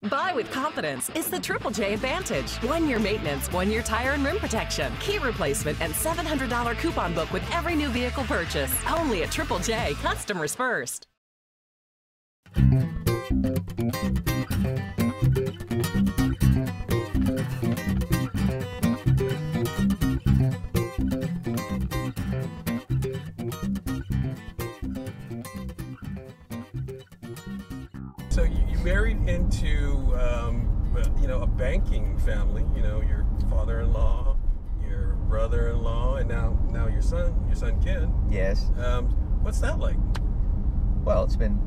Buy with confidence. It's the Triple J Advantage. 1 year maintenance, 1 year tire and rim protection, key replacement, and $700 coupon book with every new vehicle purchase. Only at Triple J. Customers first. So you married into, a banking family. Your father-in-law, your brother-in-law, and now your son Ken. Yes. What's that like? Well, it's been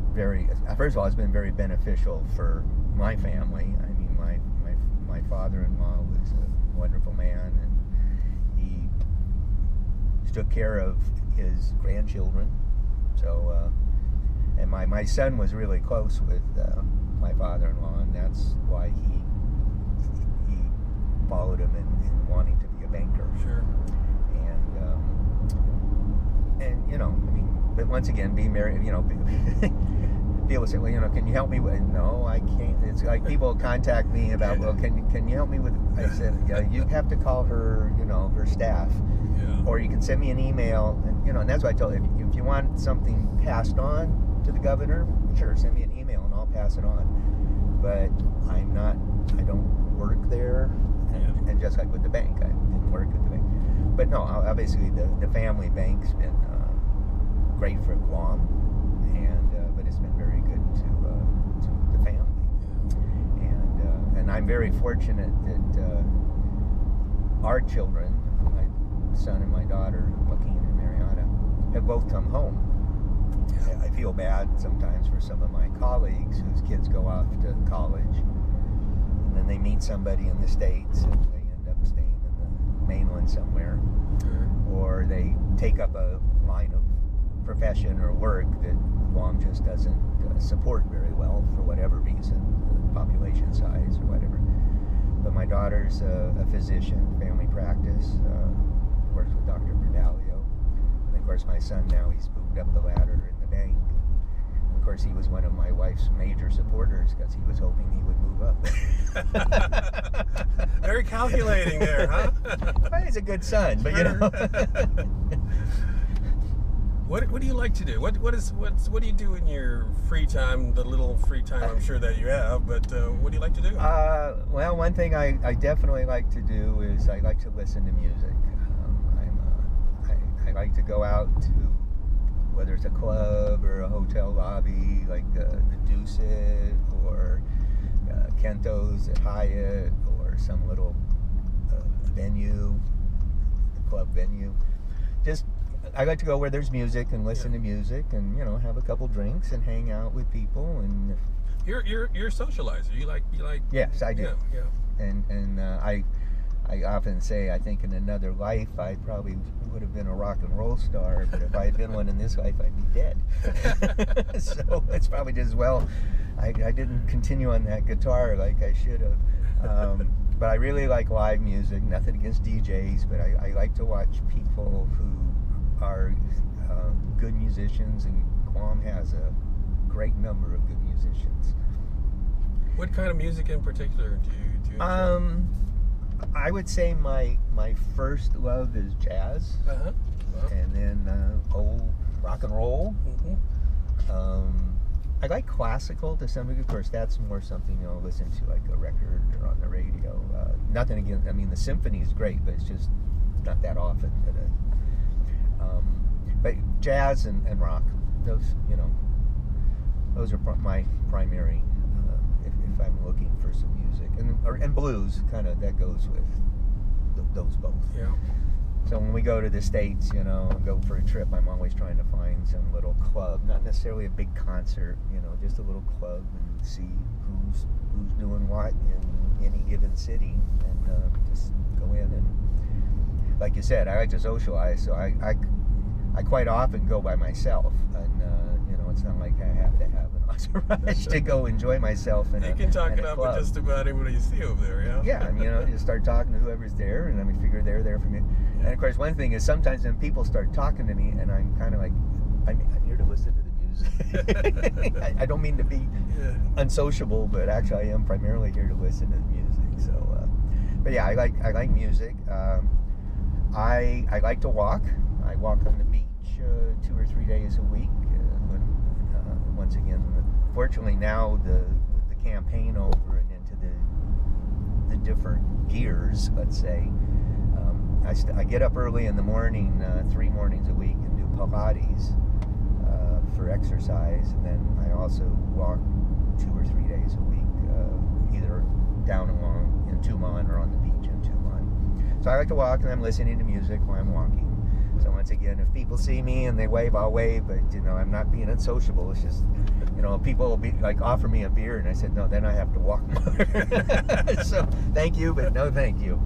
first of all, it's been very beneficial for my family. I mean, my father-in-law was a wonderful man, and he took care of his grandchildren. So, and my son was really close with my father-in-law, and that's why he followed him in wanting to be a banker. Sure. But once again, being married, people say, well, can you help me with? No, I can't. It's like people contact me about, well, can you help me with? I said, yeah, you have to call her, her staff, or you can send me an email, and that's what I told you. If you want something passed on to the governor, sure, send me an email and I'll pass it on. But I don't work there, and just like with the bank, I didn't work at the bank. But no, obviously the family bank's been great for Guam, but it's been very good to the family. And I'm very fortunate that our children, my son and my daughter, Joaquin and Mariana, have both come home. I feel bad sometimes for some of my colleagues whose kids go off to college, and then they meet somebody in the States and they end up staying in the mainland somewhere, or they take up a line of profession or work that Guam just doesn't support very well for whatever reason, population size or whatever. But my daughter's a physician, family practice, works with Dr. Berdalio. And of course my son now, he's moved up the ladder in the bank. And of course he was one of my wife's major supporters because he was hoping he would move up. Very calculating there, huh? Well, he's a good son, but What do you like to do? What do you do in your free time? The little free time I'm sure that you have, but what do you like to do? Well, one thing I definitely like to do is I like to listen to music. I like to go out to, whether it's a club or a hotel lobby, like the Dusit or Kento's at Hyatt, or some little venue, the club venue. I like to go where there's music and listen to music, and have a couple drinks and hang out with people. And you're a socializer. You like. Yes, I do. Yeah. And I often say, I think in another life I probably would have been a rock and roll star, but if I had been one in this life, I'd be dead. So it's probably just as well I didn't continue on that guitar like I should have. But I really like live music. Nothing against DJs, but I like to watch people who are good musicians, and Guam has a great number of good musicians. What kind of music in particular do you enjoy? I would say my first love is jazz, and then old rock and roll. I like classical to some degree. Of course, that's more something you'll listen to like a record or on the radio. Nothing against. I mean, the symphony is great, but it's just not that often that but jazz and rock, those are my primary. If I'm looking for some music, and blues, kind of that goes with those both. Yeah. So when we go to the States, go for a trip, I'm always trying to find some little club, not necessarily a big concert, just a little club, and see who's doing what in any given city, and just go in. And like you said, I like to socialize, so I quite often go by myself, and it's not like I have to have an entourage to go enjoy myself in you can talk it up with club. just about anybody you see over there, yeah? Yeah, and just start talking to whoever's there, and then we figure they're there for me. And of course, one thing is sometimes when people start talking to me, and I'm kind of like, I'm here to listen to the music. I don't mean to be unsociable, but actually I am primarily here to listen to music. So, but yeah, I like music. I like to walk. I walk on the beach 2 or 3 days a week. Once again, fortunately now the campaign over and into the different gears, let's say. I get up early in the morning, 3 mornings a week, and do Pilates for exercise, and then I also walk 2 or 3 days a week, either down along in Tucumán or on the beach in Tucumán. So I like to walk, and I'm listening to music while I'm walking. So once again, if people see me and they wave, I'll wave, but I'm not being unsociable. It's just, people will be like offer me a beer, and I said no, then I have to walk more. So thank you, but no thank you.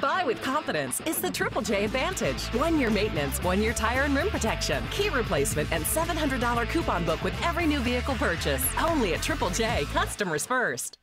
Buy with confidence is the Triple J Advantage. 1 year maintenance, 1 year tire and rim protection, key replacement, and $700 coupon book with every new vehicle purchase. Only at Triple J, customers first.